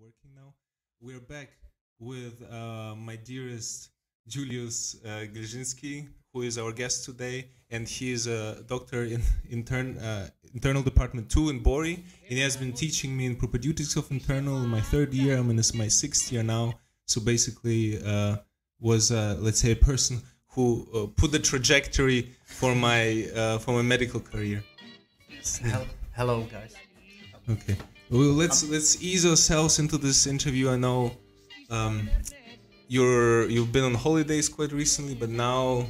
working now. We're back with my dearest Július Gelžinský, who is our guest today, and he is a doctor in internal department 2 in Bory, and he has been teaching me in propedeutics of internal in my 3rd year. I'm in my 6th year now, so basically was let's say a person who put the trajectory for my medical career. Yes. Hello, guys. Okay. Well, let's ease ourselves into this interview. I know you've been on holidays quite recently, but now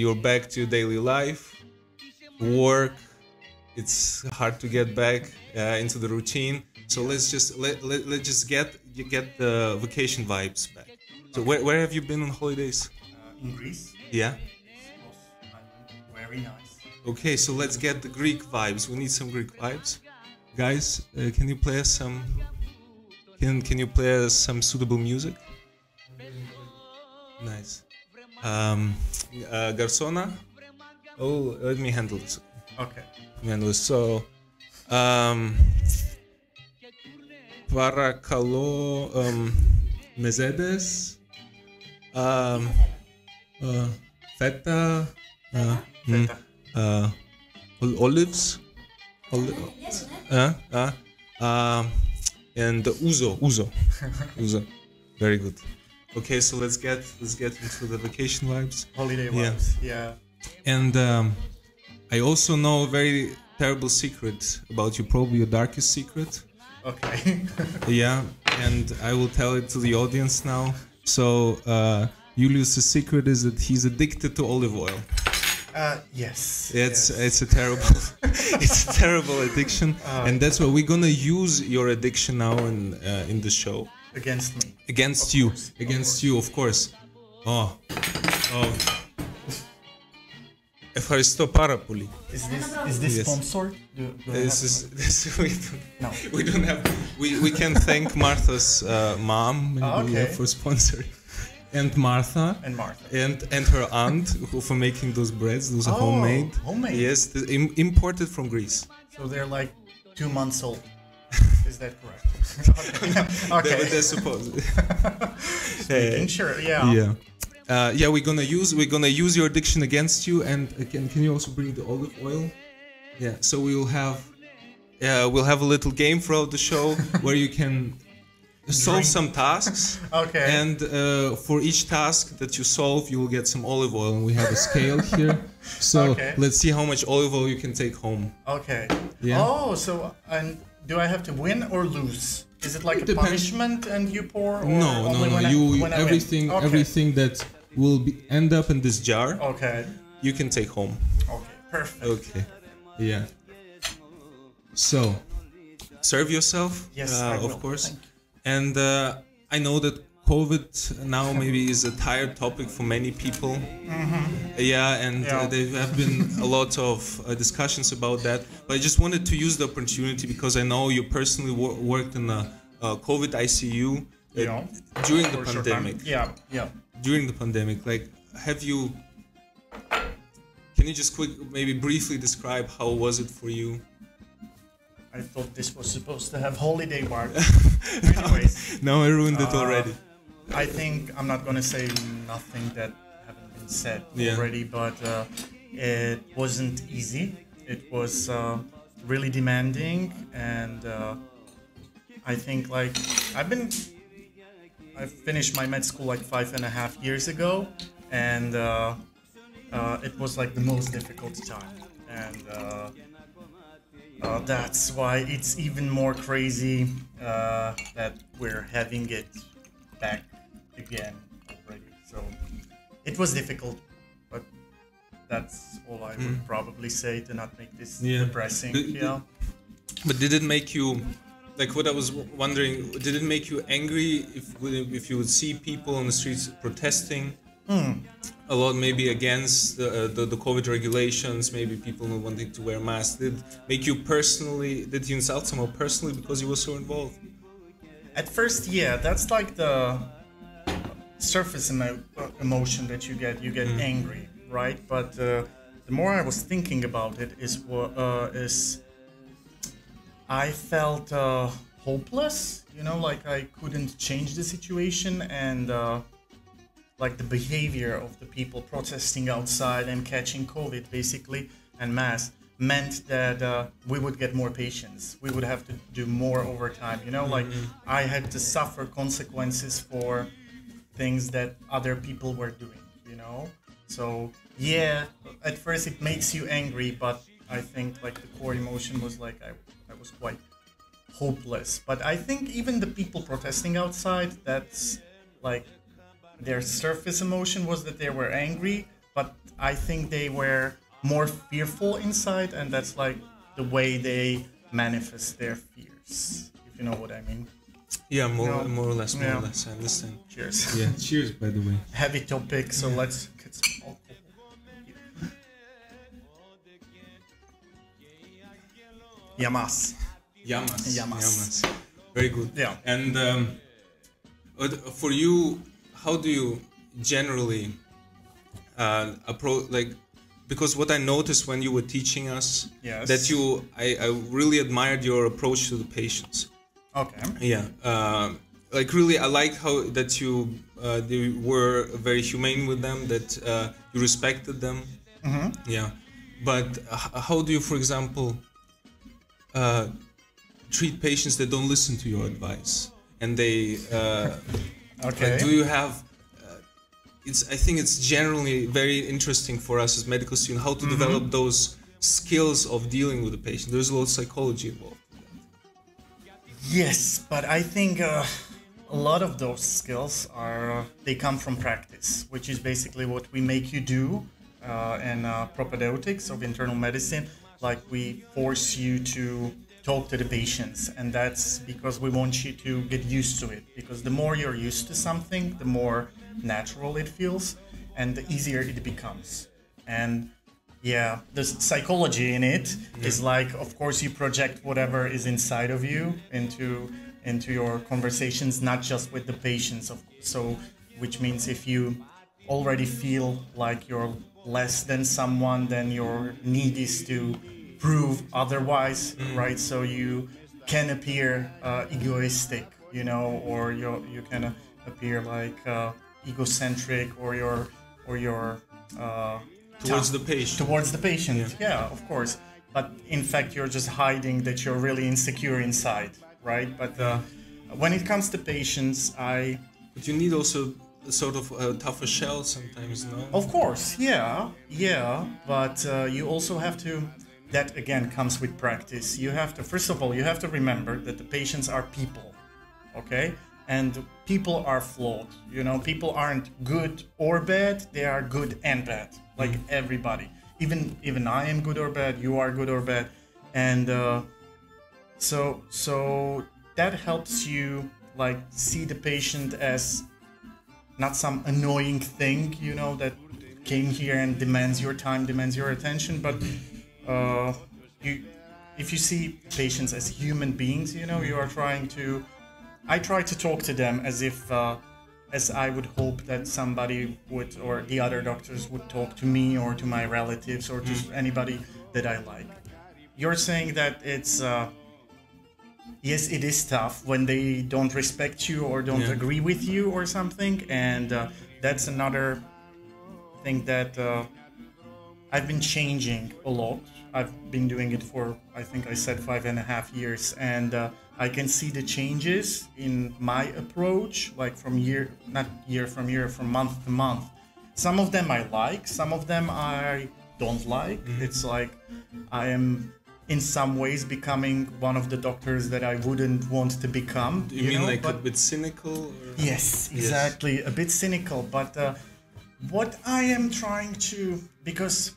you're back to your daily life, work. It's hard to get back into the routine. So let's just get the vacation vibes back. So where have you been on holidays? In Greece. Yeah. Very nice. Okay, so let's get the Greek vibes. We need some Greek vibes, guys. Can you play us some? Can you play us some suitable music? Nice. Garsona. Oh, let me handle this. Okay. Let me handle this. So, Parakalo Mezedes. Feta. Olives. And Uzo. Very good. Okay, so let's get into the vacation vibes. Holiday vibes. Yeah. And I also know a very terrible secret about you, probably your darkest secret. Okay. Yeah, and I will tell it to the audience now. So Julius' secret is that he's addicted to olive oil. Yes. It's a terrible addiction, and that's why we're gonna use your addiction now in the show. Against me. Against you, of course. Oh. Ευχαριστώ πάρα πολύ. Is this sponsored? We don't have. We can thank Martha's mom maybe, for sponsoring. And Martha. And her aunt for making those breads. Those are homemade. Yes, imported from Greece. So they're like 2 months old. Is that correct? Okay. They're supposed. Sure. Yeah. Yeah. We're gonna use your addiction against you. And can you also bring the olive oil? Yeah. So we'll have a little game throughout the show where you can solve some tasks. Okay. And for each task that you solve, you will get some olive oil, and we have a scale here. So let's see how much olive oil you can take home. Okay. Yeah. Oh, so and do I have to win or lose? Is it like a punishment and you pour? Or no. Everything that will end up in this jar. Okay. You can take home. Okay. Perfect. Okay. Yeah. So, serve yourself. Yes, of course. And I know that COVID now maybe is a tired topic for many people. Mm-hmm. Yeah, and there have been a lot of discussions about that. But I just wanted to use the opportunity because I know you personally worked in a COVID ICU during the pandemic. Yeah. During the pandemic, like, can you just maybe briefly describe how was it for you? I thought this was supposed to have holiday mark. Anyways. No, I ruined it already. I think I'm not going to say nothing that haven't been said already, but it wasn't easy. It was really demanding, and I think I finished my med school like 5.5 years ago, and it was like the most difficult time, and that's why it's even more crazy that we're having it back again already. So it was difficult, but that's all I would probably say to not make this depressing. But did it make you, like what I was wondering, did it make you angry if you would see people on the streets protesting? A lot maybe against the COVID regulations, maybe people not wanting to wear masks. Did you insult someone personally because you were so involved? At first, yeah, that's like the surface emotion that you get angry, right? But the more I was thinking about it is I felt hopeless, you know, like I couldn't change the situation, and like the behavior of the people protesting outside and catching COVID basically en masse meant that we would get more patients. We would have to do more overtime, you know, like I had to suffer consequences for things that other people were doing, you know. So yeah, at first it makes you angry, but I think like the core emotion was like I was quite hopeless. But I think even the people protesting outside, that's like their surface emotion was that they were angry, but I think they were more fearful inside, and that's like the way they manifest their fears, if you know what I mean. Yeah, more or less, I understand. Cheers. Yeah, cheers, by the way. Heavy topic, so let's get some alcohol. Yamas. Very good. Yeah. And for you, how do you generally approach, like, because what I noticed when you were teaching us, yes, that I really admired your approach to the patients. Okay. Yeah. Like really, I like how that you were very humane with them, that you respected them. Mm-hmm. Yeah. But how do you, for example, treat patients that don't listen to your advice, and they okay, do you have I think it's generally very interesting for us as medical students how to develop those skills of dealing with the patient. There's a lot of psychology involved. Yes, but I think a lot of those skills they come from practice, which is basically what we make you do in propedeutics of internal medicine. Like we force you to talk to the patients, and that's because we want you to get used to it, because the more you're used to something, the more natural it feels and the easier it becomes. And yeah, the psychology in it is like, of course, you project whatever is inside of you into your conversations, not just with the patients. So which means if you already feel like you're less than someone, then your need is to prove otherwise, right? So you can appear egoistic, you know, or you can appear like egocentric, or your towards the patient. Yeah, of course. But in fact, you're just hiding that you're really insecure inside, right? But when it comes to patients, But you need also a sort of a tougher shell sometimes, no? Of course, yeah. But you also have to. That again comes with practice. You have to, first of all, you have to remember that the patients are people, okay? And people are flawed. You know, people aren't good or bad. They are good and bad, like everybody. Even I am good or bad. You are good or bad, and so that helps you like see the patient as not some annoying thing, you know, that came here and demands your time, demands your attention, but if you see patients as human beings, you know, I try to talk to them as if, as I would hope that somebody would, or the other doctors would talk to me or to my relatives or to anybody that I like. You're saying that it's, yes, it is tough when they don't respect you or don't agree with you or something, and that's another thing that I've been changing a lot. I've been doing it for, I think I said 5.5 years, and I can see the changes in my approach, like from month to month. Some of them I like, some of them I don't like. It's like I am in some ways becoming one of the doctors that I wouldn't want to become. You mean know? Like a bit cynical? Or? Yes, exactly, a bit cynical. But what I am trying to, because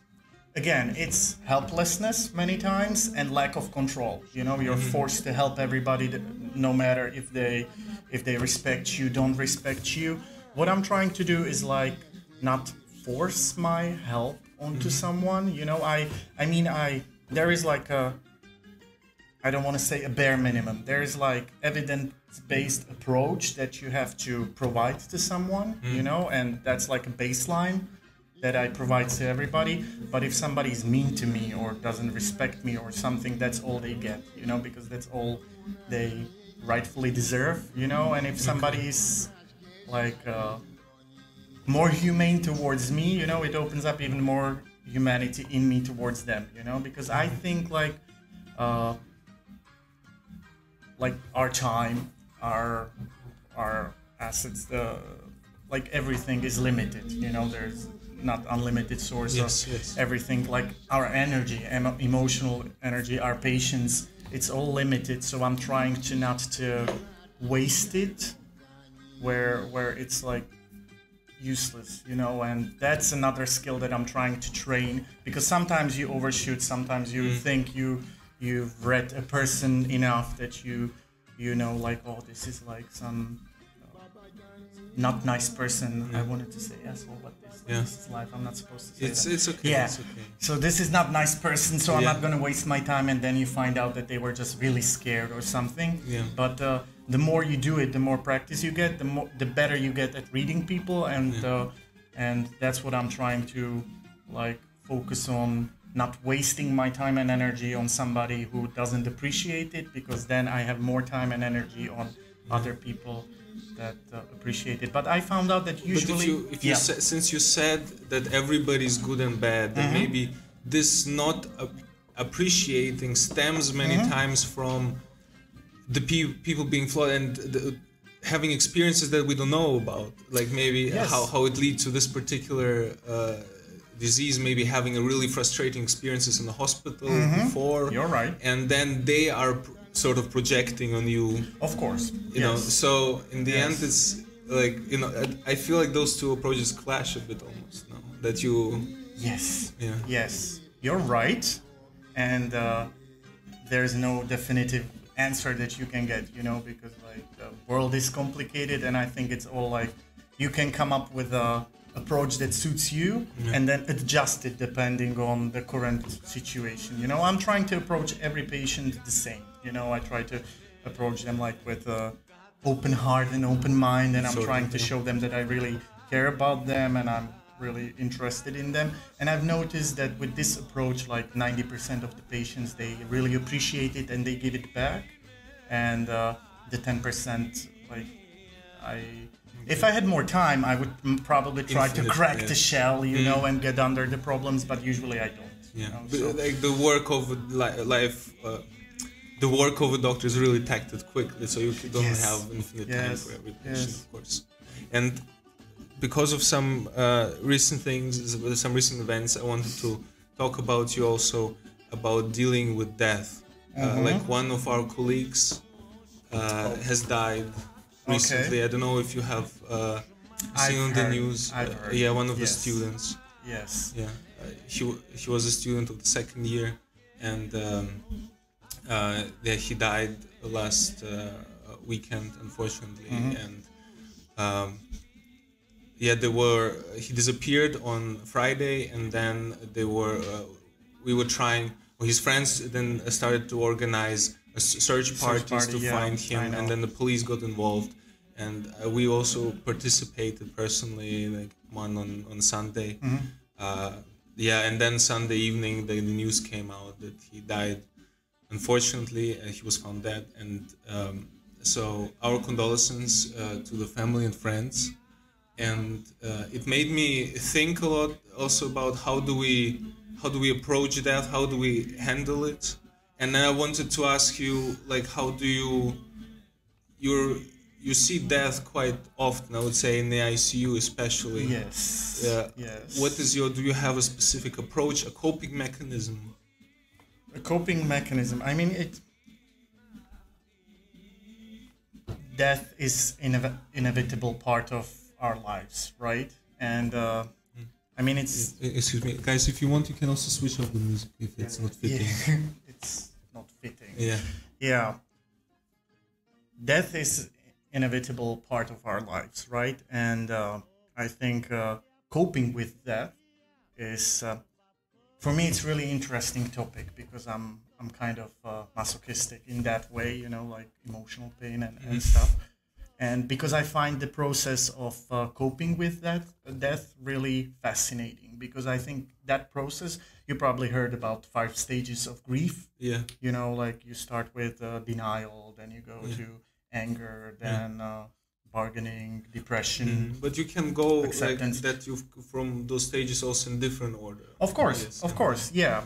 again, it's helplessness many times and lack of control. You know, you're forced to help everybody, no matter if they respect you, don't respect you. What I'm trying to do is like not force my help onto someone. You know, there is like I don't want to say a bare minimum. There is like evidence-based approach that you have to provide to someone, you know, and that's like a baseline that I provide to everybody. But if somebody is mean to me or doesn't respect me or something, that's all they get, you know, because that's all they rightfully deserve, you know. And if somebody is like more humane towards me, you know, it opens up even more humanity in me towards them, you know, because I think like our time, our assets, like everything is limited, you know. There's not unlimited source of everything, like our energy, emotional energy, our patience, it's all limited. So I'm trying to not to waste it where it's like useless, you know. And that's another skill that I'm trying to train, because sometimes you overshoot, sometimes you think you've read a person enough that you know, like, oh, this is like some not nice person. I wanted to say asshole, but this is life. I'm not supposed to say that. It's okay. Yeah. It's okay. So this is not nice person, so I'm not going to waste my time. And then you find out that they were just really scared or something. Yeah. But the more you do it, the more practice you get, the better you get at reading people. And that's what I'm trying to like focus on, not wasting my time and energy on somebody who doesn't appreciate it, because then I have more time and energy on other people that appreciate it. But I found out that usually, but since you said that everybody's good and bad, then maybe this not appreciating stems many times from the people being flawed and having experiences that we don't know about, like maybe how it leads to this particular disease, maybe having a really frustrating experiences in the hospital before. You're right. And then they are sort of projecting on you. Of course. You know, so in the end, it's like, you know, I feel like those two approaches clash a bit almost now. That you... Yes. Yeah. Yes. You're right. And there's no definitive answer that you can get, you know, because like the world is complicated, and I think it's all like you can come up with a approach that suits you and then adjust it depending on the current situation. You know, I'm trying to approach every patient the same. You know, I try to approach them like with a open heart and open mind, and I'm trying to show them that I really care about them and I'm really interested in them. And I've noticed that with this approach, like 90% of the patients, they really appreciate it and they give it back. And the 10%, like if I had more time, I would probably try to crack the shell, you know, and get under the problems, but usually I don't. Yeah, you know, so. Like the work of life, the work of a doctor is really tacted quickly, so you don't have infinite time for every patient, of course. And because of some recent things, some recent events, I wanted to talk about you also about dealing with death. Like one of our colleagues has died recently. I don't know if you have seen on the news. Yeah, one of the students. Yes. Yeah, he was a student of the second year, and he died last weekend, unfortunately. And he disappeared on Friday, and then we were trying. His friends then started to organize a search parties to find him, and then the police got involved, and we also participated personally, like one on Sunday. And then Sunday evening the news came out that he died. Unfortunately, he was found dead, and so our condolences to the family and friends. And it made me think a lot also about how do we approach death, how do we handle it. And then I wanted to ask you, like, how do you see death quite often, I would say, in the ICU especially. Yes. Yes. Do you have a specific approach, a coping mechanism? A coping mechanism. I mean, death is inevitable part of our lives, right? And I mean, it's... Excuse me, guys, if you want, you can also switch off the music if it's not fitting. Yeah. It's not fitting. Yeah. Yeah. Death is inevitable part of our lives, right? And I think coping with death is, for me, it's really interesting topic, because I'm kind of masochistic in that way, you know, like emotional pain and stuff. And because I find the process of coping with that death really fascinating, because I think that process, you probably heard about 5 stages of grief. Yeah. You know, like you start with denial, then you go to anger, then bargaining, depression. But you can go like acceptance. that from those stages also in different order. Of course, Yes, of course, yeah.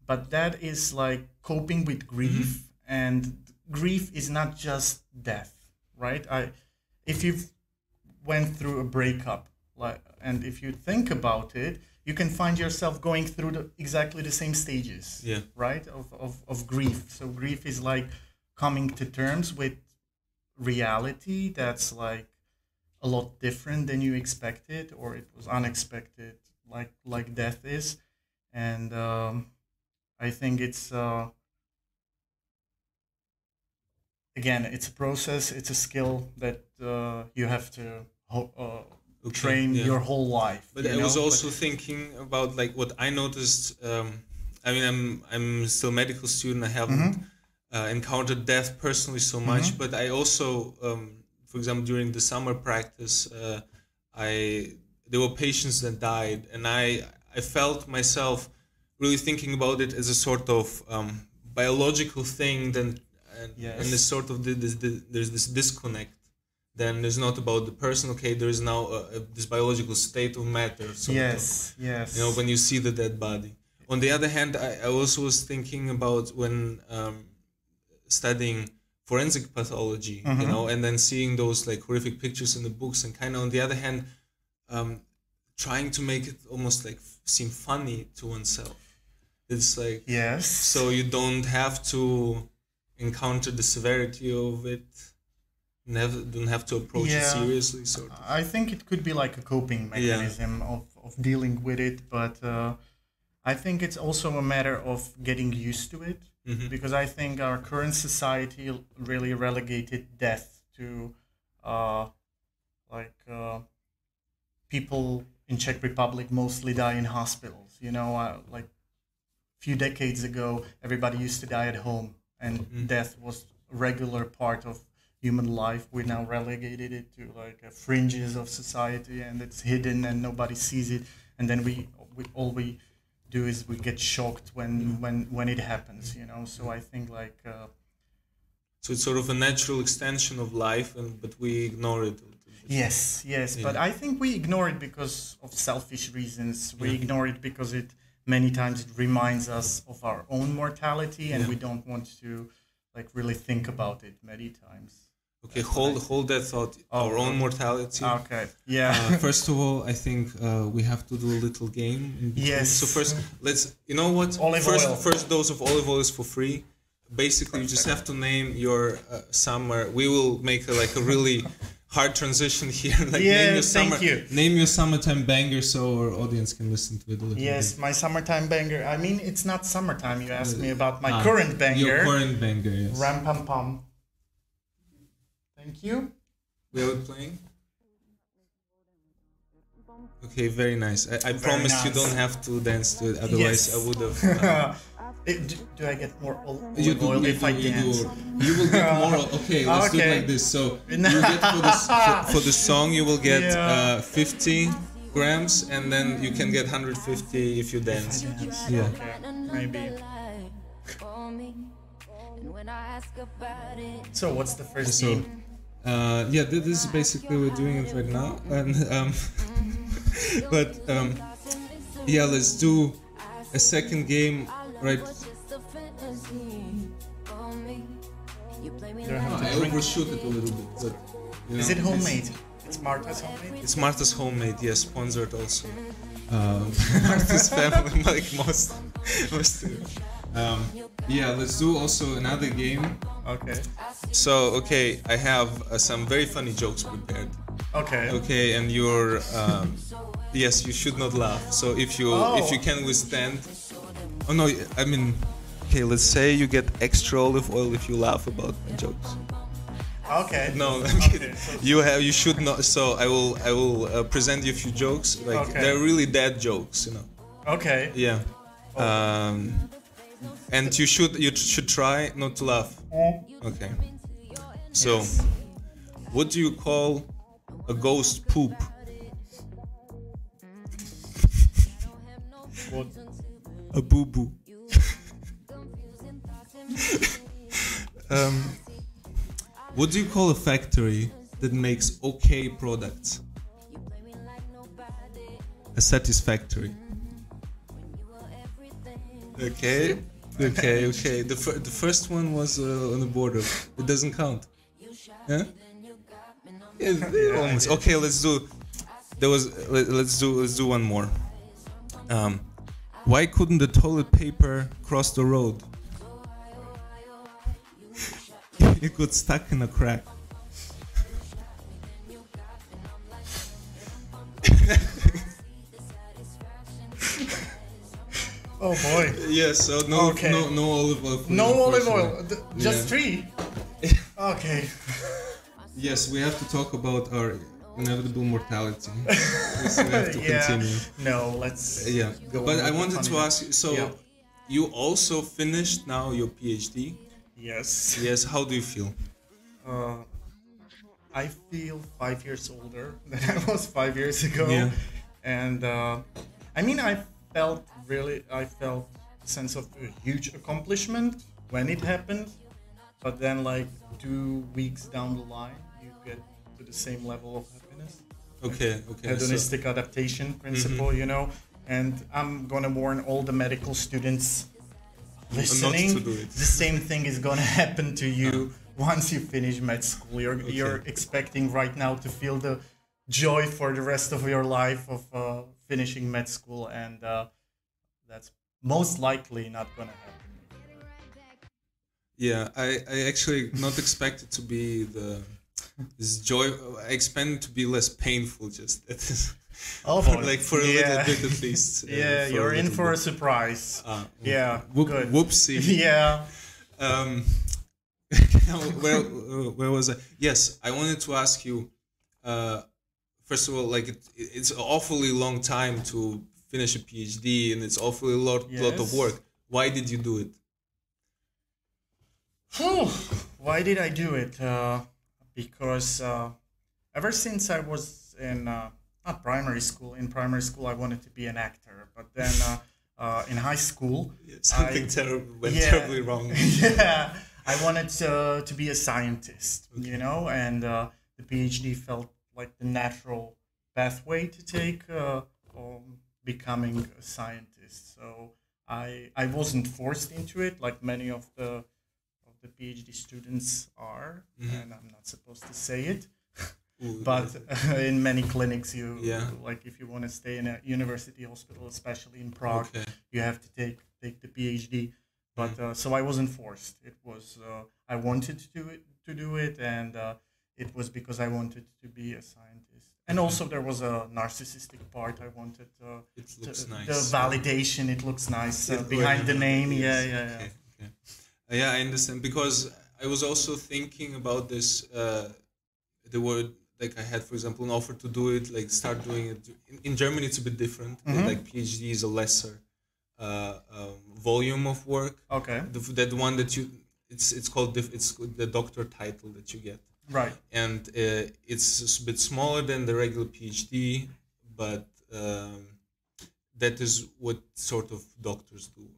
But that is like coping with grief, and grief is not just death, right? If you've went through a breakup, and if you think about it, you can find yourself going through exactly the same stages, right? Of grief. So grief is like coming to terms with reality that's like a lot different than you expected, or it was unexpected, like death is. And I think it's again, it's a process, it's a skill that you have to train your whole life. But I was also thinking about like what I noticed. I mean, I'm still a medical student. I haven't encountered death personally so much, but I also, for example, during the summer practice, there were patients that died, and I felt myself really thinking about it as a sort of biological thing. Then, and this sort of there's this disconnect. Then there's not about the person. Okay, there is now this biological state of matter. Yes. You know, when you see the dead body. On the other hand, I also was thinking about when studying forensic pathology, you know, and then seeing those like horrific pictures in the books, and kind of on the other hand, trying to make it almost like seem funny to oneself. It's like so you don't have to encounter the severity of it. Don't have to approach it seriously. Sort of. I think it could be like a coping mechanism of dealing with it, but I think it's also a matter of getting used to it, because I think our current society really relegated death to people in Czech Republic mostly die in hospitals. You know, like a few decades ago, everybody used to die at home, and death was a regular part of human life. We now relegated it to like fringes of society, and it's hidden and nobody sees it. And then we do is we get shocked when it happens, you know. So I think like so it's sort of a natural extension of life, but we ignore it. Yes. But I think we ignore it because of selfish reasons. We ignore it because many times it reminds us of our own mortality, and we don't want to like really think about it many times. Okay, hold that thought. Our own mortality. Okay. Yeah. First of all, I think we have to do a little game. Yes. So first, you know what? Olive oil. First dose of olive oil is for free. Basically, you just have to name your summer. We will make a really hard transition here. Like name your summertime banger so our audience can listen to it a little bit. Yes, my summertime banger. I mean, it's not summertime. You asked me about my current banger. Your current banger, yes. Ram pam pam. Thank you. We are playing? Okay, very nice. I promised you don't have to dance to it, otherwise I would have... do I get more oil if I dance? You will get more oil. Okay, let's do it like this. So you get for the song, you will get 50 grams, and then you can get 150 if you dance. Yeah. Okay, maybe. So what's the first game? This is basically we're doing it right now, and let's do a second game, right? I overshoot it a little bit, but is it homemade? It's Martha's homemade. It's Martha's homemade, yes, sponsored also. Martha's family, like most. Let's do also another game. Okay. So, I have some very funny jokes prepared. Okay. Okay, and you're, yes, you should not laugh. So if you can withstand, let's say you get extra olive oil if you laugh about my jokes. Okay. No, I'm kidding. You should not. So I will present you a few jokes. They're really dead jokes, you know. Okay. Yeah. And you should try not to laugh. Okay. So, What do you call a ghost poop? What? A boo-boo. What do you call a factory that makes okay products? A satisfactory. Okay. The first one was on the border. It doesn't count. Yeah. Yeah, almost. Okay, let's do. Let's do one more. Why couldn't the toilet paper cross the road? It got stuck in a crack. Oh boy. Yes, so no olive oil. No olive oil. Just 3. Okay. Yes, we have to talk about our inevitable mortality. Yes, we have to continue. No, let's. Go but I wanted to ask you. So, you also finished now your PhD. Yes. Yes. How do you feel? I feel 5 years older than I was 5 years ago. Yeah. And I mean, I felt a sense of a huge accomplishment when it happened. But then, like 2 weeks down the line, you get to the same level of happiness. Okay. Hedonistic adaptation principle, you know. And I'm gonna warn all the medical students listening. Not to do it. The same thing is gonna happen to you once you finish med school. You're expecting right now to feel the joy for the rest of your life of finishing med school, and that's most likely not gonna happen. Yeah, I actually not expect it to be this joy. I expect it to be less painful. Just like for a little bit at least. Yeah, you're in for a surprise. Yeah, good. Whoopsie. Yeah. Where was I? Yes, I wanted to ask you. First of all, like it's an awfully long time to finish a PhD, and it's awfully lot of work. Why did you do it? Why did I do it? Because ever since I was in not primary school. In primary school, I wanted to be an actor, but then in high school, something terribly wrong. Yeah, I wanted to be a scientist, you know, and the PhD felt like the natural pathway to take becoming a scientist. So I wasn't forced into it like many of the PhD students are, and I'm not supposed to say it. But in many clinics, like if you want to stay in a university hospital, especially in Prague, you have to take the PhD. But so I wasn't forced. It was I wanted to do it, and it was because I wanted to be a scientist. And also there was a narcissistic part. I wanted nice. The validation. It looks nice behind the name. Yeah. Yeah, I understand, because I was also thinking about this. The word, like I had, for example, an offer to do it, like start doing it. In Germany, it's a bit different. Like PhD is a lesser volume of work. Okay. That one that it's called it's the doctor title that you get. Right. And it's a bit smaller than the regular PhD, but that is what sort of doctors do.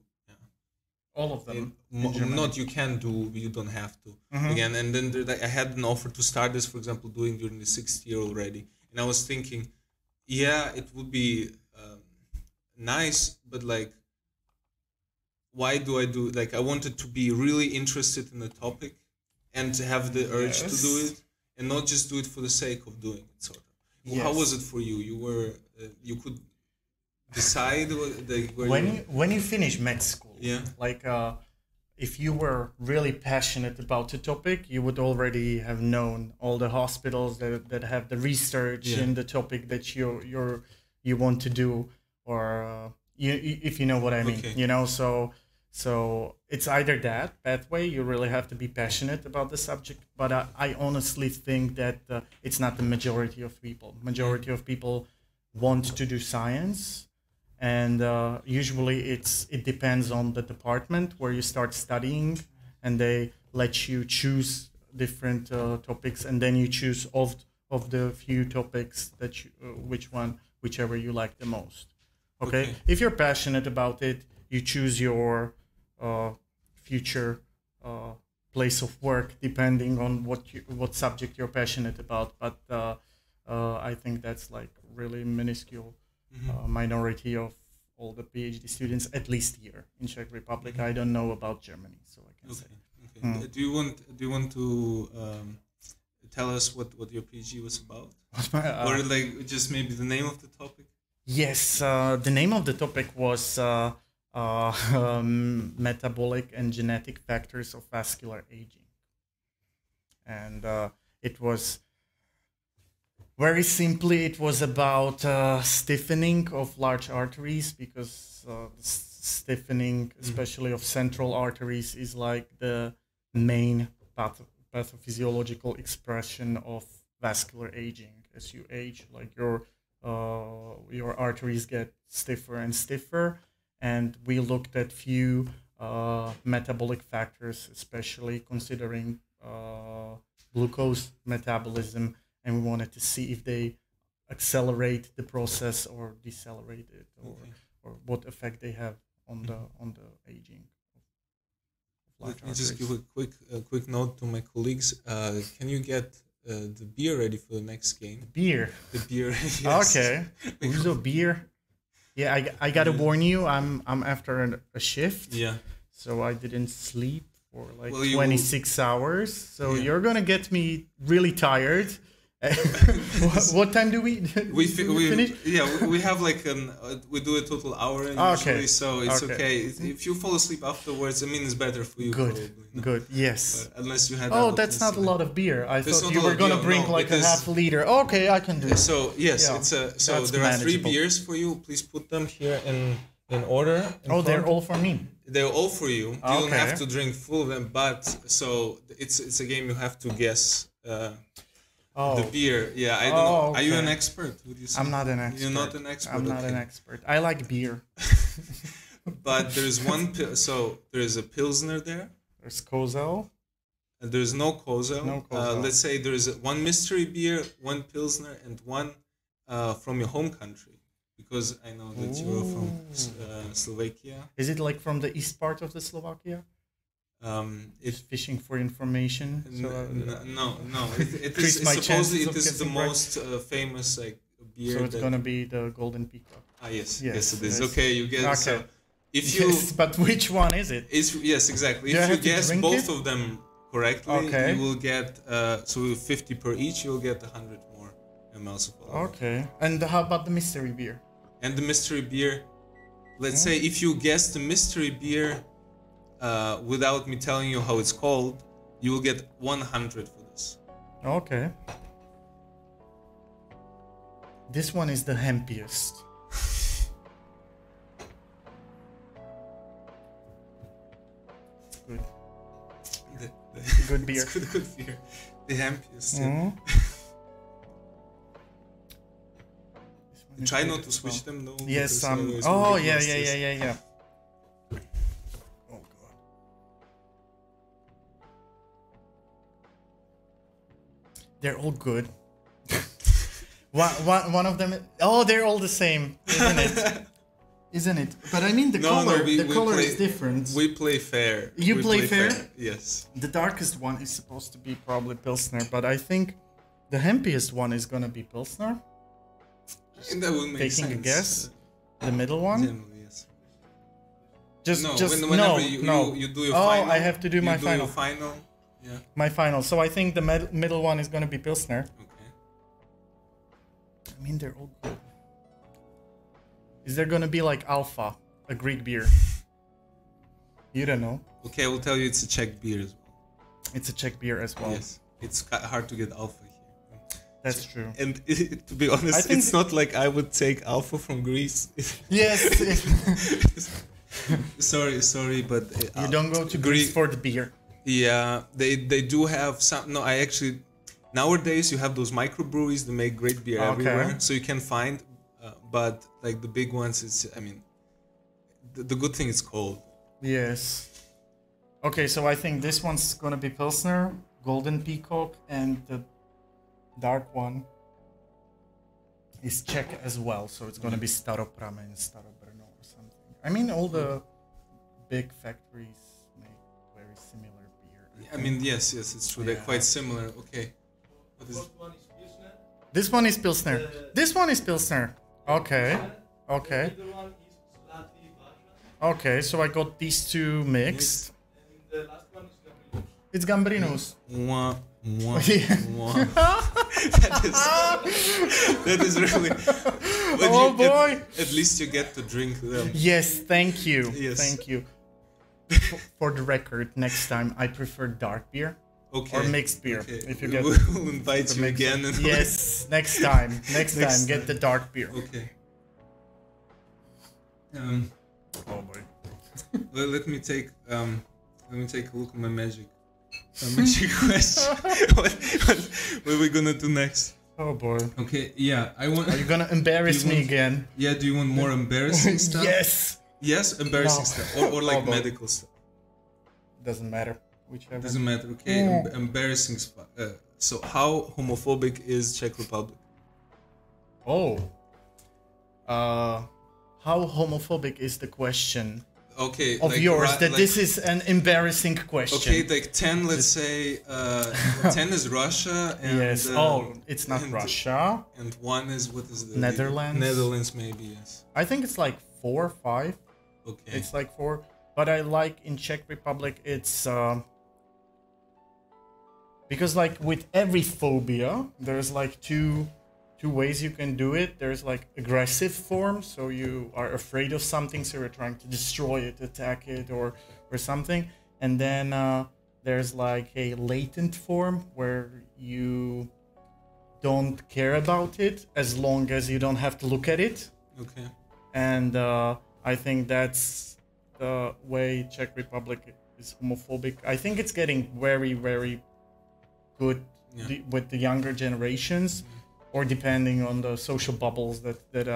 All of them. Not you can do, you don't have to. Again, and then I had an offer to start this, for example, doing during the 6th year already. And I was thinking, it would be nice, but like, why do I do, like, I wanted to be really interested in the topic and to have the urge to do it, and not just do it for the sake of doing it, sort of. Yes. How was it for you? You could decide when you finish med school, like if you were really passionate about the topic, you would already have known all the hospitals that have the research in the topic that you want to do, or if you know what I mean. You know, so it's either that pathway, you really have to be passionate about the subject, but I honestly think that it's not the majority of people. Majority of people want to do science. And usually it depends on the department where you start studying, and they let you choose different topics, and then you choose of the few topics that you, whichever you like the most. Okay? If you're passionate about it, you choose your future place of work depending on what subject you're passionate about. But I think that's like really minuscule minority of all the PhD students, at least here in Czech Republic. I don't know about Germany, so I can say. Okay. Do you want to tell us what your PhD was about, or like just maybe the name of the topic? Yes, the name of the topic was metabolic and genetic factors of vascular aging, and it was very simply, it was about stiffening of large arteries, because stiffening, especially of central arteries, is like the main pathophysiological expression of vascular aging. As you age, like your arteries get stiffer and stiffer, and we looked at few metabolic factors, especially considering glucose metabolism, and we wanted to see if they accelerate the process or decelerate it, or what effect they have on the aging. Let me just give a quick note to my colleagues. Can you get the beer ready for the next game? The beer. Yes. Okay. So beer. Yeah, I gotta warn you. I'm after a shift. Yeah. So I didn't sleep for like 26 hours. So you're gonna get me really tired. What time do we finish? Yeah, we have like we do a total hour usually, so it's okay. If you fall asleep afterwards, I mean, it's better for you. Good, no? good, yes. But unless you had. Oh, that's not a lot of beer. I thought you were gonna bring like a half liter. Okay, I can do it. So yes, it's so there are 3 beers for you. Please put them here in order. They're all for me. They're all for you. You don't have to drink full of them, but so it's a game you have to guess. The beer, yeah, I don't know. Okay. Are you an expert? Would you say? I'm not an expert. You're not an expert. I'm not an expert. I like beer. But there's so there's a Pilsner there. There's Kozel. And there's no Kozel. No Kozel. Let's say there's one mystery beer, one Pilsner, and one from your home country. Because I know that you're from Slovakia. Is it like from the east part of the Slovakia? It's fishing for information. No. It is supposedly it is the most famous like beer. So it's gonna be the Golden Peacock. Yes, it is. Okay, you get. Okay. So if you, but which one is it? Yes, exactly. If you guess both of them correctly, you will get 50 per each. You'll get 100 more mLs of alcohol. Okay. And how about the mystery beer? And the mystery beer, let's say if you guess the mystery beer. Without me telling you how it's called, you will get 100 for this. Okay. This one is the hempiest. Good. Good beer. It's good beer. The hempiest. Try not to switch them though. Yes. Yeah. They're all good. one of them. They're all the same, isn't it? Isn't it? But I mean, the color is different. We play fair. You play fair? Yes. The darkest one is supposed to be probably Pilsner, but I think the hempiest one is gonna be Pilsner. And that would make sense. Taking a guess. The middle one. Generally, yes. Whenever you do your final. I have to do my final. Yeah. My final. So I think the middle one is gonna be Pilsner. Okay. I mean, they're all good. Is there gonna be like Alpha, a Greek beer? You don't know. Okay, I will tell you it's a Czech beer as well. It's a Czech beer as well. Yes. It's hard to get Alpha here. That's true. And to be honest, it's not like I would take Alpha from Greece. Yes. Sorry, but you don't go to Greece for the beer. Yeah, they do have some. No, I actually nowadays you have those microbreweries that make great beer everywhere, so you can find. But like the big ones, the good thing is cold. Yes. Okay, so I think this one's gonna be Pilsner. golden peacock, and the dark one is Czech as well, so it's gonna be Staropramen, Starobrno or something. I mean, all the big factories make very similar beer. I mean, yes, it's true. They're quite similar. Okay. What is This one is Pilsner. This one is Pilsner. Okay. Okay. Okay, so I got these two mixed. It's Gambrinus. Mwah, mwah, mwah. that is really. But Oh boy! At least you get to drink them. Yes, thank you. Yes. Thank you. For the record, next time I prefer dark beer Okay. or mixed beer. Okay. If you get We'll invite the you mixed- again. And Yes, next time. Next Next time, get the dark beer. Okay. Oh boy. Well, let me take a look at my magic. Magic question. What are we gonna do next? Oh boy. Okay. Yeah, I want. Are you gonna embarrass Do you me want- again? Yeah. Do you want more embarrassing stuff? Yes. Yes, embarrassing No. stuff, or like Oh, boy. medical stuff. Doesn't matter. Whichever. Doesn't matter. Okay. Embarrassing stuff. So, how homophobic is Czech Republic? Oh. How homophobic is the question Okay. of like, yours? Ru- That like- this is an embarrassing question. Okay, like 10. Let's say 10 is Russia. And, Yes. It's not and- Russia. And 1 is what is the Netherlands? Netherlands, maybe, yes. I think it's like 4 or 5. Okay. It's like 4. But I like in Czech Republic, it's because like with every phobia, there's like two ways you can do it. There's like aggressive form, so you are afraid of something, so you're trying to destroy it, attack it, or something. And then there's like a latent form where you don't care about it as long as you don't have to look at it. Okay. And I think that's the way Czech Republic is homophobic. I think it's getting very, very good with the younger generations, or depending on the social bubbles that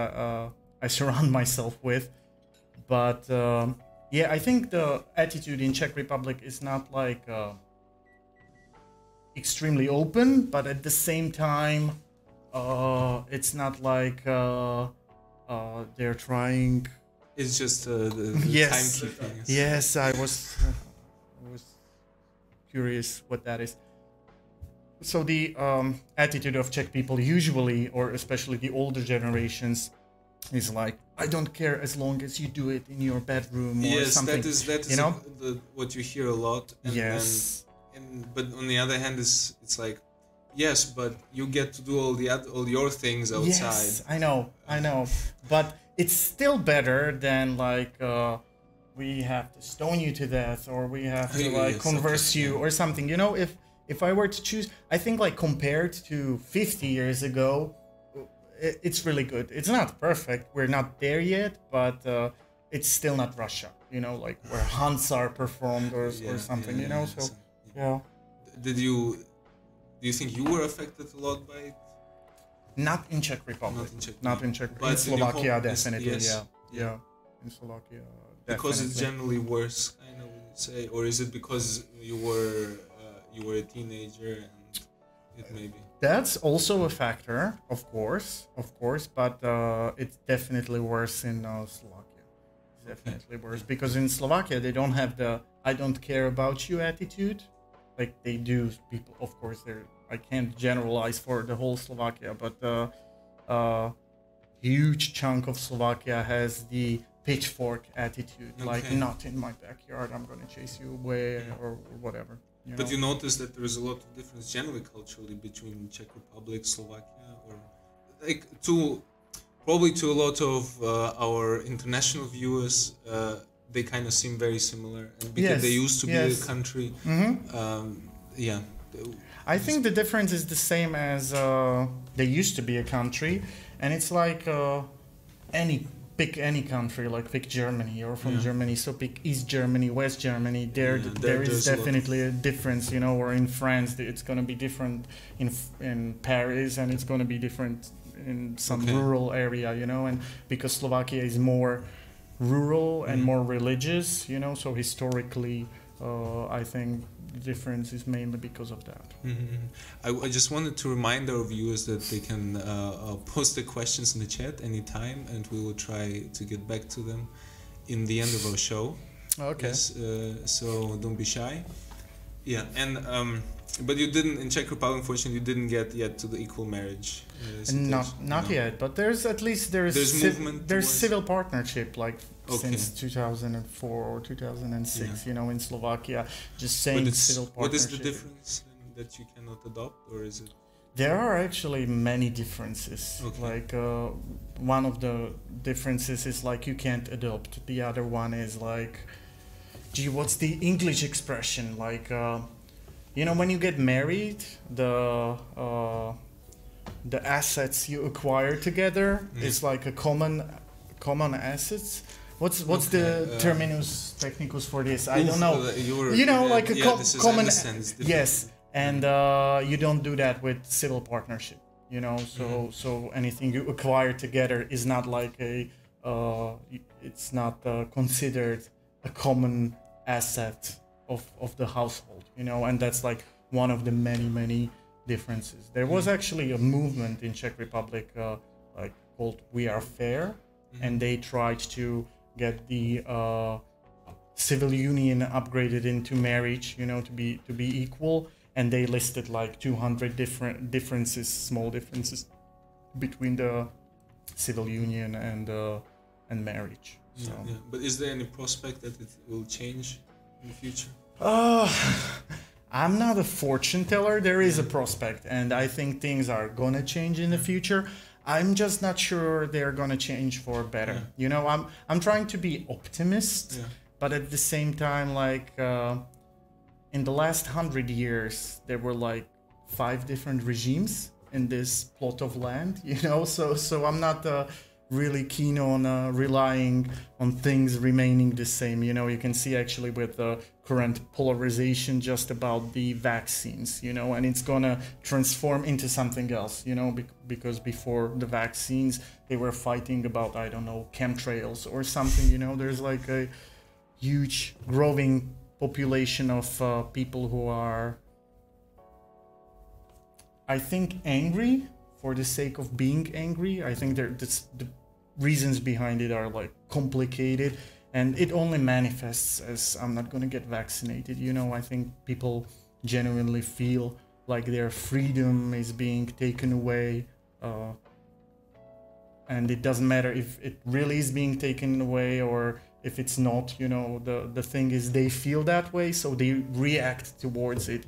I surround myself with. But yeah, I think the attitude in Czech Republic is not like extremely open, but at the same time, it's not like they're trying. It's just the Yes. timekeeping. Yes, I was curious what that is. So the attitude of Czech people usually, or especially the older generations, is like, I don't care as long as you do it in your bedroom or Yes, something. that is you know? what you hear a lot. And Yes. but on the other hand, it's like, yes, but you get to do all your things outside. Yes, I know. But it's still better than like we have to stone you to death, or we have to like Yes, converse okay. you or something. You know, if I were to choose, I think like compared to 50 years ago, it's really good. It's not perfect. We're not there yet, but it's still not Russia. You know, like where hunts are performed or something. You know, so yeah. Do you think you were affected a lot by it? Not in Czech Republic. Not in Czech In But in your Slovakia, home- definitely. yes. Yeah. In Slovakia, Because it's definitely. generally worse, kind of, would you say, or is it because you were a teenager and it may be? That's also a factor, of course, but it's definitely worse in Slovakia. Definitely worse, because in Slovakia they don't have the "I don't care about you" attitude, like they do. People, of course, I can't generalize for the whole Slovakia, but huge chunk of Slovakia has the pitchfork attitude, like Okay. not in my backyard, I'm gonna chase you away or whatever. But you notice that there is a lot of difference generally culturally between Czech Republic, Slovakia, or like probably to a lot of our international viewers, they kind of seem very similar, and because they used to be a country. Yeah. I think the difference is the same as they used to be a country, and it's like pick any country, like pick Germany or from Germany, so pick East Germany, West Germany. There is definitely a difference, you know. Or in France, it's going to be different in Paris, and it's going to be different in some rural area, you know. And because Slovakia is more rural and more religious, you know, so historically, I think difference is mainly because of that. I just wanted to remind our viewers that they can post their questions in the chat anytime, and we will try to get back to them in the end of our show. Okay. Yes, so don't be shy. Yeah, and but you didn't, in Czech Republic, unfortunately, you didn't get yet to the equal marriage. Not yet, but there's movement. There's civil partnership, like since 2004 or 2006, in Slovakia. Just saying civil partnership. What is the difference that you cannot adopt, or is it? There are actually many differences. Okay. Like one of the differences is like you can't adopt. The other one is like, what's the English expression? Like, when you get married, the assets you acquire together is like a common assets. What's the terminus technicus for this? I don't know. Like a common. Yes, and you don't do that with civil partnership. So anything you acquire together is not like it's not considered a common asset of the household, and that's like one of the many differences. There was actually a movement in Czech Republic like called We Are Fair, and they tried to get the civil union upgraded into marriage, to be equal, and they listed like 200 different differences, small differences between the civil union and marriage. So. Yeah. But is there any prospect that it will change in the future? I'm not a fortune teller. There is a prospect, and I think things are gonna change in the future. I'm just not sure they're gonna change for better. I'm trying to be optimist, but at the same time, like in the last 100 years, there were like 5 different regimes in this plot of land. So I'm not really keen on relying on things remaining the same. You can see actually with the current polarization just about the vaccines, and it's gonna transform into something else, because before the vaccines, they were fighting about, I don't know, chemtrails or something, there's like a huge growing population of people who are, I think, angry for the sake of being angry. I think the reasons behind it are like complicated, and it only manifests as I'm not going to get vaccinated. I think people genuinely feel like their freedom is being taken away, and it doesn't matter if it really is being taken away or if it's not. The thing is they feel that way, so they react towards it.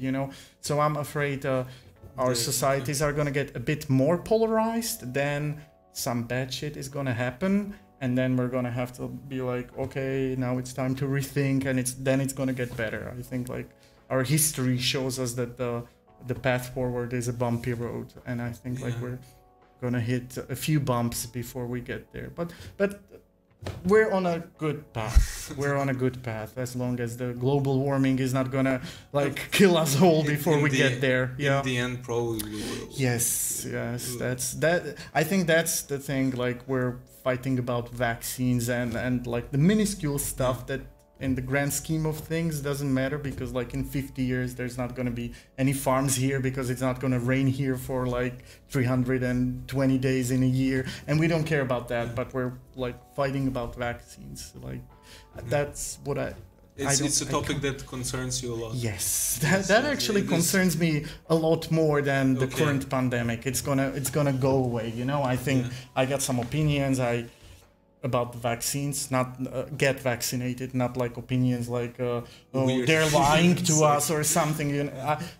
So I'm afraid our societies are going to get a bit more polarized. Then some bad shit is going to happen, and then we're going to have to be like, okay, now it's time to rethink, and it's going to get better. I think like our history shows us that the path forward is a bumpy road, and I think like we're going to hit a few bumps before we get there, but we're on a good path. We're on a good path, as long as the global warming is not gonna like kill us all before we get there. In the end, probably we will. Yes. That's that. I think that's the thing. Like we're fighting about vaccines and like the minuscule stuff that, in the grand scheme of things, doesn't matter, because like in 50 years there's not going to be any farms here, because it's not going to rain here for like 320 days in a year, and we don't care about that. But we're like fighting about vaccines. Like that's what it's a topic that concerns you a lot. Yes, that actually concerns me a lot more than the current pandemic. It's gonna go away. I think I got some opinions about the vaccines, not get vaccinated, not like opinions like they're lying to us or something.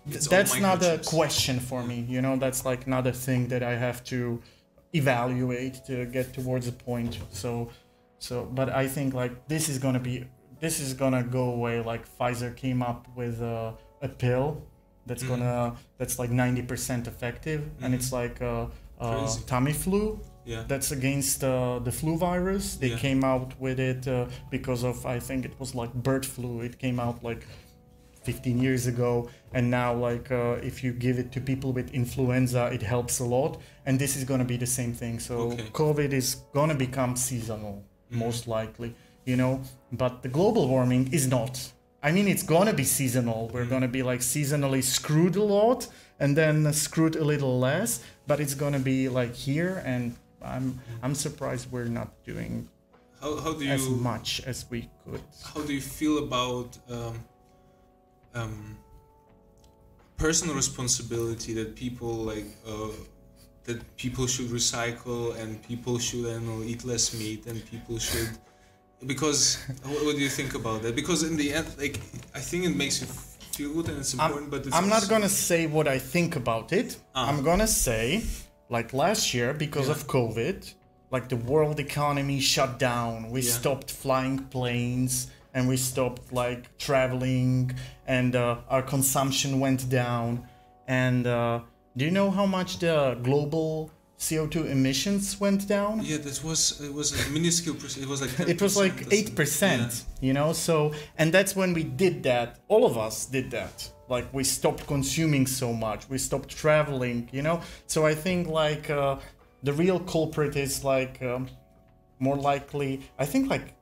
That's not a question for me. That's like not a thing that I have to evaluate to get towards a point. But I think like this is gonna go away. Like Pfizer came up with a pill that's like 90% effective, and it's like Tamiflu. Yeah. That's against the flu virus. They came out with it because of, I think it was like bird flu. It came out like 15 years ago, and now like if you give it to people with influenza, it helps a lot. And this is gonna be the same thing. So COVID is gonna become seasonal, most likely. But the global warming is not. I mean, it's gonna be seasonal. We're gonna be like seasonally screwed a lot, and then screwed a little less. But it's gonna be like here, and I'm surprised we're not doing how do you, as much as we could. How do you feel about personal responsibility that people like that people should recycle and people should, I don't know, eat less meat and people should, because what do you think about that? Because in the end, like, I think it makes you feel good and it's important, but it's I'm not gonna say what I think about it. I'm gonna say, like last year, because of COVID, like the world economy shut down. We stopped flying planes and we stopped like traveling, and our consumption went down. And do you know how much the global CO2 emissions went down? Yeah, it was a minuscule percent. It was like 10%, it was like 8%, you know. So, and that's when we did that. All of us did that. Like we stopped consuming so much. We stopped traveling, you know. So I think like the real culprit is like more likely. I think like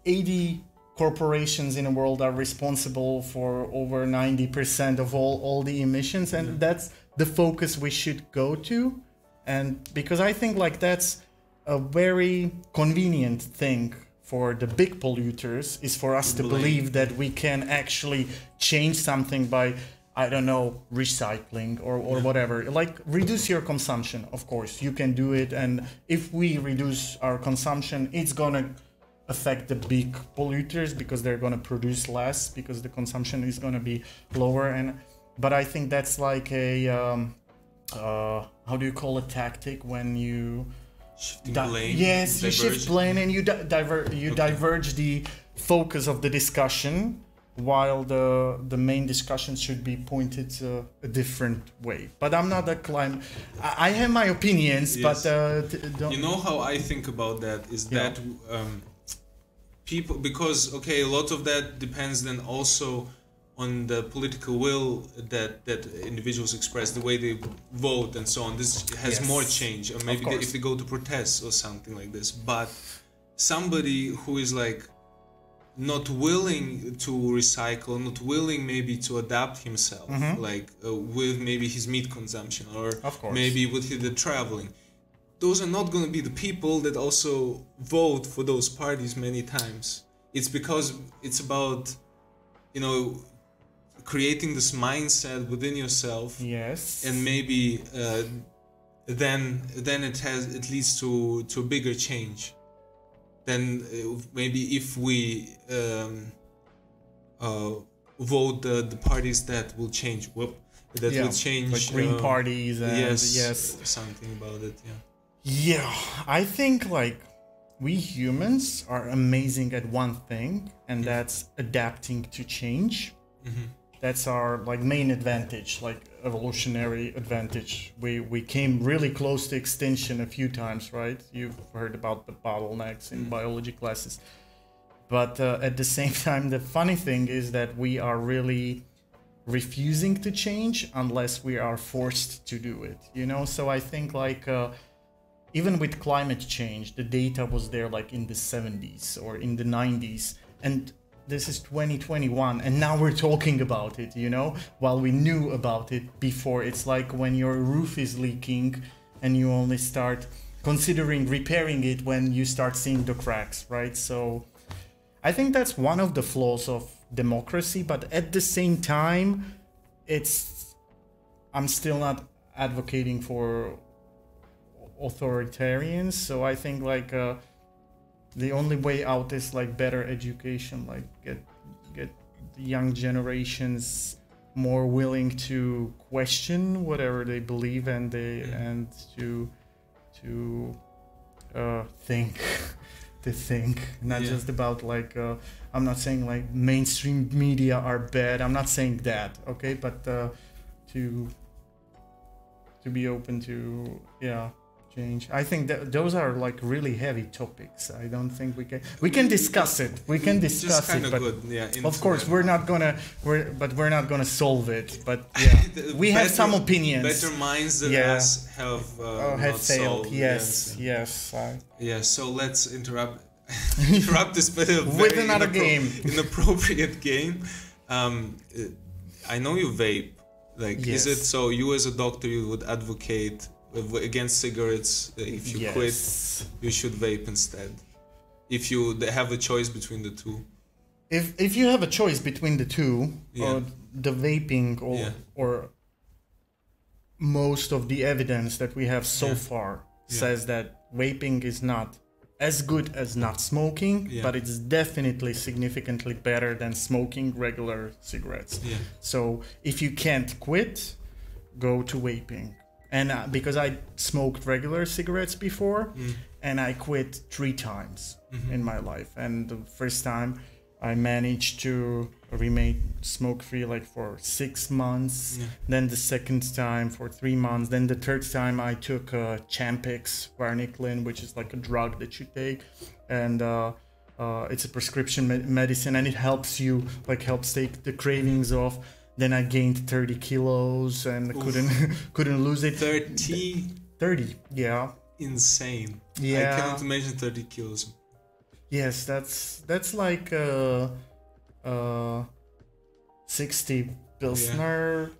80 corporations in the world are responsible for over 90% of all the emissions, and that's the focus we should go to. And because I think like that's a very convenient thing for the big polluters, is for us to believe that we can actually change something by, I don't know, recycling or whatever. Like reduce your consumption, of course you can do it, and if we reduce our consumption, it's gonna affect the big polluters because they're gonna produce less because the consumption is gonna be lower. And but I think that's like a how do you call a tactic when you blame? Yes, you shift blame and you diverge the focus of the discussion, while the main discussion should be pointed a different way. But I'm not a climate. I have my opinions, but don't. You know how I think about that is that people, because okay, a lot of that depends then also on the political will that individuals express, the way they vote and so on. This has more change, or maybe if they go to protests or something like this. But somebody who is like not willing to recycle, not willing maybe to adapt himself, like with maybe his meat consumption, or maybe with the traveling, those are not going to be the people that also vote for those parties many times. It's because it's about, you know, creating this mindset within yourself, and maybe then it leads to a bigger change. Then maybe if we vote the parties that will change, will change, like green parties, and something about it. I think like we humans are amazing at one thing, and that's adapting to change. That's our like main advantage, like evolutionary advantage. We came really close to extinction a few times, right? You've heard about the bottlenecks in biology classes. But at the same time, the funny thing is that we are really refusing to change unless we are forced to do it, you know? So I think like even with climate change, the data was there like in the 70s or in the 90s, and this is 2021, and now we're talking about it, you know, while we knew about it before. It's like when your roof is leaking and you only start considering repairing it when you start seeing the cracks, right? So I think that's one of the flaws of democracy, but at the same time, I'm still not advocating for authoritarians. So I think like the only way out is like better education, like get the young generations more willing to question whatever they believe, and and to think, to think, not just about like I'm not saying like mainstream media are bad. I'm not saying that, okay, but to be open to change. I think that those are like really heavy topics. I don't think we can discuss it. We can discuss it, but of course we're not gonna solve it. But we have some opinions. Better minds than us have not failed. Solved. Yes. So let's interrupt this bit of with another game, inappropriate game. I know you vape. Like, Yes. is it so? You as a doctor, you would advocate against cigarettes? If you quit, you should vape instead. If you have a choice between the two. If you have a choice between the two, the vaping or most of the evidence that we have so far says that vaping is not as good as not smoking, but it's definitely significantly better than smoking regular cigarettes. So if you can't quit, go to vaping. And because I smoked regular cigarettes before, and I quit 3 times in my life. And the first time I managed to remain smoke-free like for 6 months. Then the second time for 3 months. Then the third time I took Champix, Varniclin, which is like a drug that you take, and it's a prescription medicine, and it helps take the cravings off. Then I gained 30 kilos and couldn't lose it. 30, yeah. Insane. Yeah. I cannot imagine 30 kilos. Yes, that's like 60 Pilsner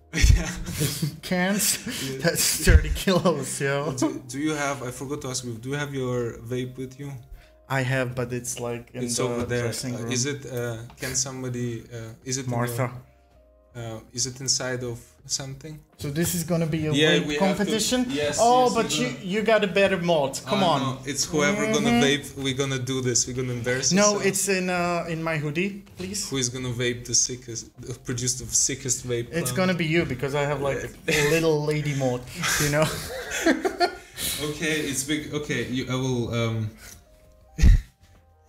cans. That's 30 kilos, yo. Do you have? I forgot to ask you. Do you have your vape with you? I have, but it's like in it's the over there. dressing room. Is it? Can somebody? Is it Martha? Is it inside of something? So this is gonna be a vape competition? Yes. Oh, yes, but you got a better mod. Come on. No, it's whoever gonna vape. We're gonna do this. We're gonna embarrass No, ourselves. it's in my hoodie, please. Who is gonna vape the sickest? Produce the sickest vape? It's gonna be you because I have like a little lady mod, you know. Okay, it's big. Okay, I will.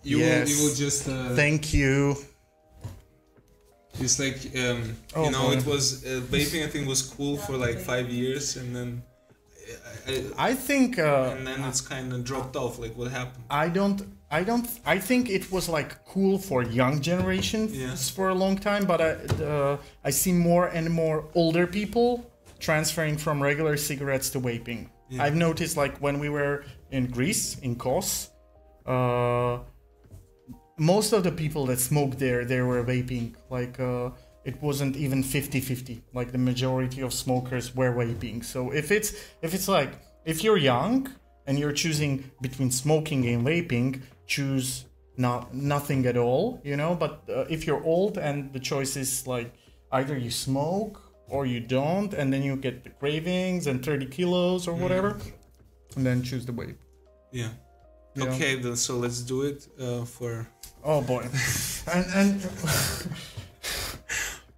You will just. Thank you. It's like it was vaping. I think was cool for like 5 years, and then I think and then it's kind of dropped off. Like, what happened? I think it was like cool for young generations for a long time, but I see more and more older people transferring from regular cigarettes to vaping. I've noticed like when we were in Greece, in Kos, most of the people that smoked there, they were vaping. Like it wasn't even 50-50. Like the majority of smokers were vaping. So if you're young and you're choosing between smoking and vaping, choose nothing at all, you know. But if you're old and the choice is like either you smoke or you don't, and then you get the cravings and 30 kilos or whatever, and then choose the vape. Yeah. Okay, then so let's do it for. Oh boy, and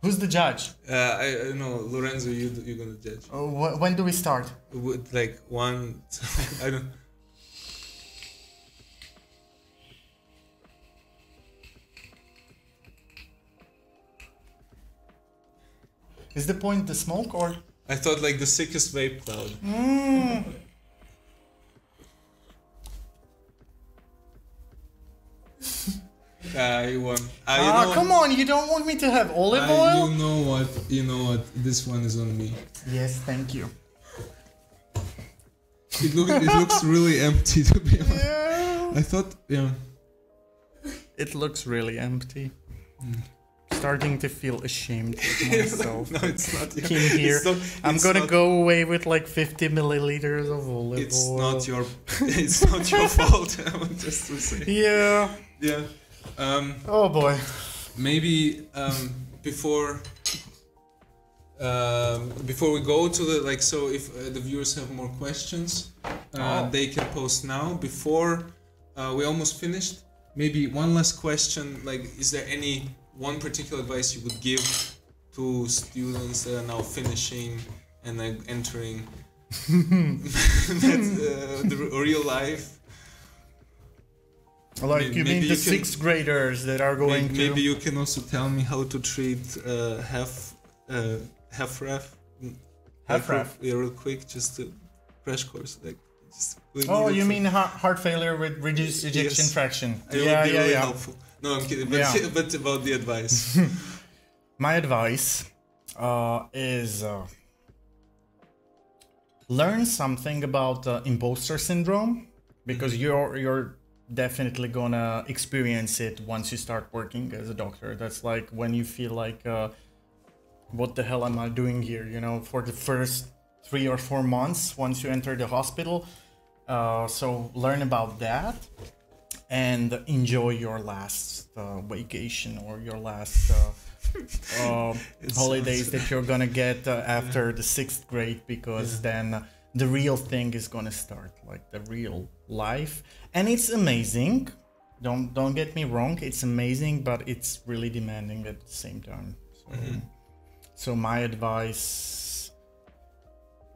who's the judge? I know Lorenzo. You're gonna judge. Oh, when do we start? With like one. I don't. Is the point the smoke or? I thought like the sickest vape cloud. You won. Come on! You don't want me to have olive oil? You know what? This one is on me. Yes, thank you. It looks really empty, to be honest. Yeah. I thought, It looks really empty. Starting to feel ashamed of myself. No, it's not. In here, I'm gonna go away with like 50 milliliters of olive oil. It's not your fault. I want just to say. Yeah. Yeah. Oh boy. Maybe before we go to the so if the viewers have more questions, they can post now. Before we almost finished, maybe one last question. Like, is there any one particular advice you would give to students that are now finishing and like entering the real life? Like you mean the 6th graders that are going to... Maybe you can also tell me how to treat half ref. Yeah, real quick, just a crash course. Like, you mean heart failure with reduced ejection fraction? It would be really helpful. No, I'm kidding. But about the advice. My advice is learn something about imposter syndrome, because you're definitely gonna experience it once you start working as a doctor. That's like when you feel like, what the hell am I doing here? You know, for the first 3 or 4 months once you enter the hospital. So learn about that and enjoy your last vacation or your last holidays that you're gonna get after the 6th grade, because then the real thing is gonna start, like the real life. And it's amazing. Don't get me wrong, it's amazing, but it's really demanding at the same time. So, so my advice,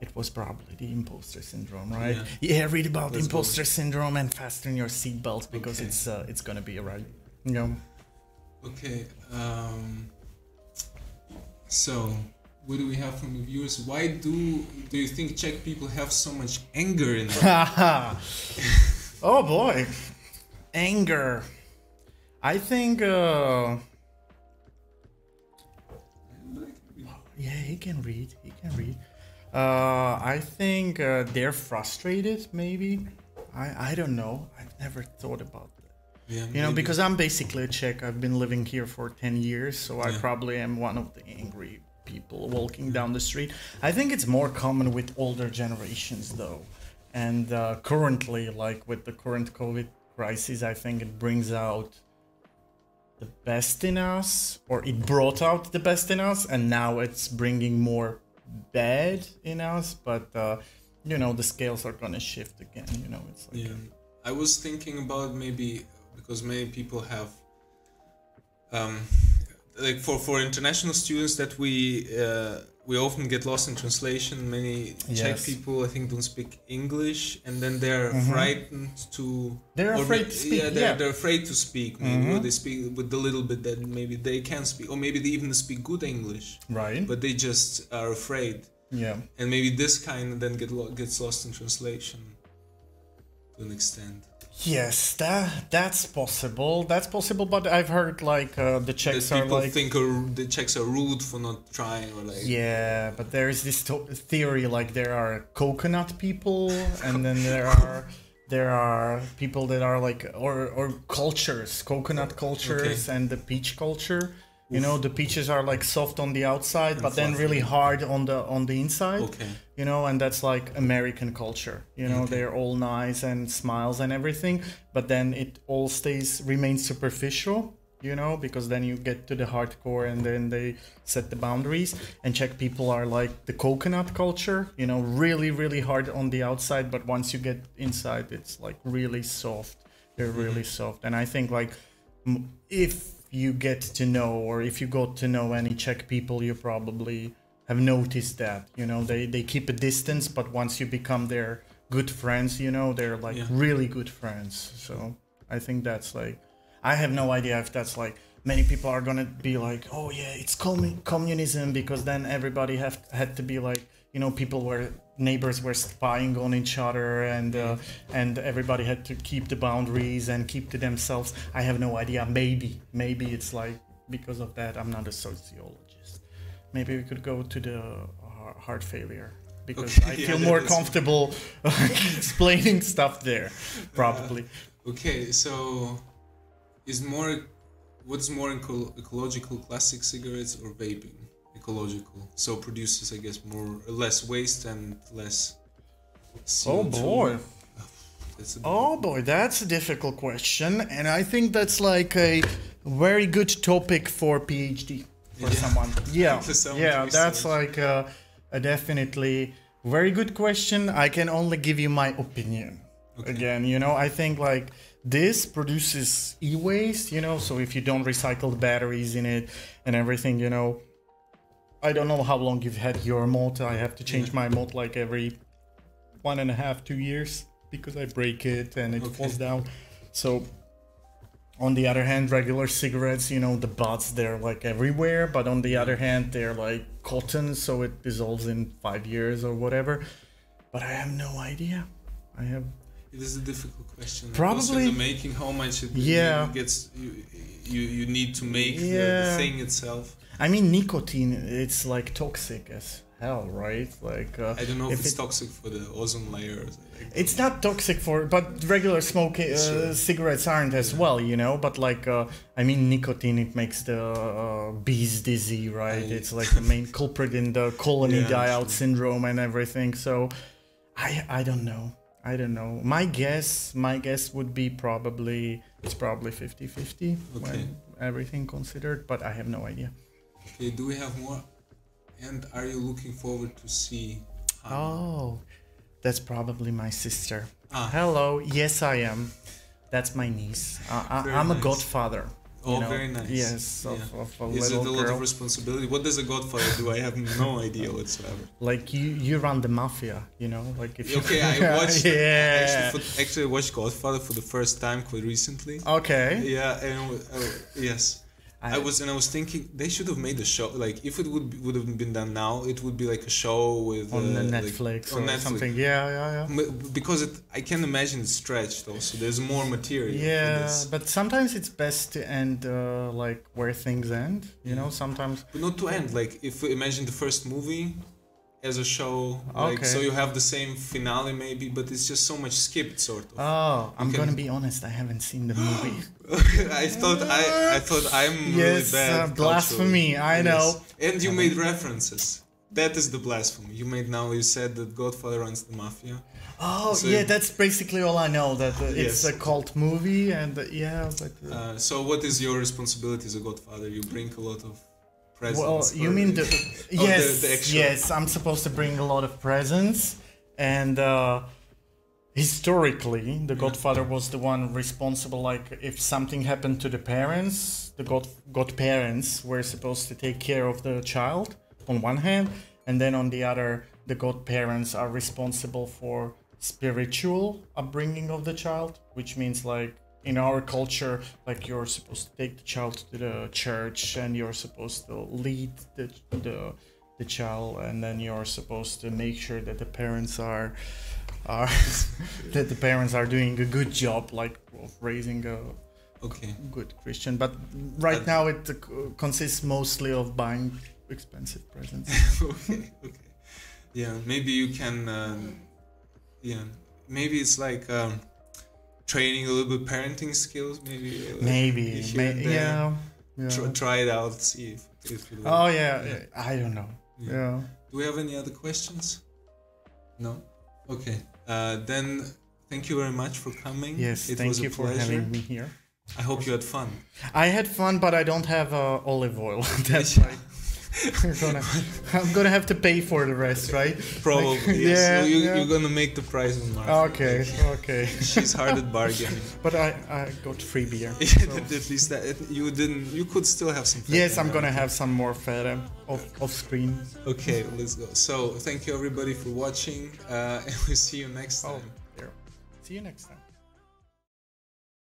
it was probably the imposter syndrome, right? Yeah, read about the imposter syndrome and fasten your seatbelts, because it's gonna be alright. You know. Okay. So, what do we have from the viewers? Why do you think Czech people have so much anger in them? Oh boy, anger. I think. Yeah, he can read. He can read. I think they're frustrated. Maybe. I don't know. I've never thought about that. Yeah, you know, because I'm basically a Czech. I've been living here for 10 years, so I probably am one of the angry people walking down the street. I think it's more common with older generations, though. And currently, like with the current COVID crisis, I think it brings out the best in us, or it brought out the best in us, and now it's bringing more bad in us. But you know, the scales are gonna shift again. You know, it's like I was thinking about maybe because many people have like for international students that we often get lost in translation. Many Czech people, I think, don't speak English, and then they're frightened to. They're afraid to speak. Yeah, they're afraid to speak. Maybe or they speak with the little bit that maybe they can speak, or maybe they even speak good English. Right. But they just are afraid. Yeah. And maybe this kind then gets lost in translation to an extent. Yes, that's possible. That's possible, but I've heard like the Czechs are like people think the Czechs are rude for not trying, or like but there is this theory like there are coconut people, and then there are people that are like or cultures, coconut cultures, and the peach culture. You know, the peaches are like soft on the outside, and but then really hard on the inside. Okay. You know, and that's like American culture. You know, they're all nice and smiles and everything, but then it all remains superficial. You know, because then you get to the hardcore, and then they set the boundaries. And Czech people are like the coconut culture. You know, really, really hard on the outside, but once you get inside, it's like really soft. They're really soft, and I think like if you get to know, or if you got to know any Czech people, you probably have noticed that, you know, they keep a distance, but once you become their good friends, you know, they're like really good friends. So I think that's like, I have no idea if that's like, many people are gonna be like, oh yeah, it's communism, because then everybody had to be like, you know, neighbors were spying on each other, and everybody had to keep the boundaries and keep to themselves. I have no idea. Maybe it's like because of that. I'm not a sociologist. Maybe we could go to the heart failure, because I feel more comfortable explaining stuff there, probably. Okay, so what's more ecological, classic cigarettes or vaping? Ecological, so produces, I guess, less waste and less CO2. Oh boy, that's a difficult question, and I think that's like a very good topic for PhD for someone. That's like a definitely very good question. I can only give you my opinion. Again, you know, I think like this produces e-waste, you know, so if you don't recycle the batteries in it and everything, you know, I don't know how long you've had your mod. I have to change my mod like every 1.5 to 2 years, because I break it and it falls down. So on the other hand, regular cigarettes, you know, the butts, they're like everywhere, but on the other hand, they're like cotton, so it dissolves in 5 years or whatever. But I have no idea. It is a difficult question. Probably in the making, how much it gets you need to make the thing itself. I mean, nicotine, it's like toxic as hell, right? Like I don't know if it's toxic for the ozone layer. It's not toxic but regular smoking cigarettes aren't as well, you know. But like, I mean, nicotine, it makes the bees dizzy, right? It's like the main culprit in the colony die-out syndrome and everything. So, I don't know. My guess would be probably 50-50 when everything considered, but I have no idea. Okay, do we have more? And are you looking forward to see Hannah? Oh, that's probably my sister. Hello, yes I am. That's my niece. I'm a godfather. Oh, very nice. Yes, of a Is it little a lot girl. of responsibility? What does a godfather do? I have no idea whatsoever. Like you run the mafia, you know. Like if you I watched. Yeah. Actually, I watched Godfather for the first time quite recently. Okay. Yeah, and yes. I was thinking they should have made a show. Like if it would have been done now, it would be like a show with on Netflix like, or something. Yeah. Because I can imagine it's stretched. Also, there's more material. Yeah, for this. but sometimes it's best to end like where things end. You know, sometimes. But not to end. Like if we imagine the first movie as a show, like so you have the same finale maybe, but it's just so much skipped sort of. Oh, I'm gonna be honest. I haven't seen the movie. I thought I'm really bad. Blasphemy. I know. And you made references. That is the blasphemy. You said that Godfather runs the mafia. Oh, so, that's basically all I know. That it's a cult movie, and but. So what is your responsibility as a Godfather? You bring a lot of presents. Well, you mean the actual... yes. I'm supposed to bring a lot of presents, and historically, the Godfather was the one responsible. Like, if something happened to the parents, the godparents were supposed to take care of the child on one hand, and then on the other, the godparents are responsible for spiritual upbringing of the child, which means like in our culture, like you're supposed to take the child to the church and you're supposed to lead the child, and then you're supposed to make sure that the parents are that the parents are doing a good job, like of raising a good Christian. But right now it consists mostly of buying expensive presents. Okay. Yeah, maybe you can. Maybe it's like training a little bit parenting skills. Maybe. Try it out. See if it works. I don't know. Yeah. Do we have any other questions? No. Okay. Then thank you very much for coming. Yes. Thank you for having me here. I hope you had fun. I had fun, but I don't have olive oil. That's right. I'm gonna have to pay for the rest, right? Probably, like, yes. Yeah, so you're gonna make the price on Martha. Okay. She's hard at bargaining. But I got free beer. So. At least you could still have some feta. Yes, I'm gonna have some more feta off screen. Okay, let's go. So thank you everybody for watching, and we'll see you next time. See you next time.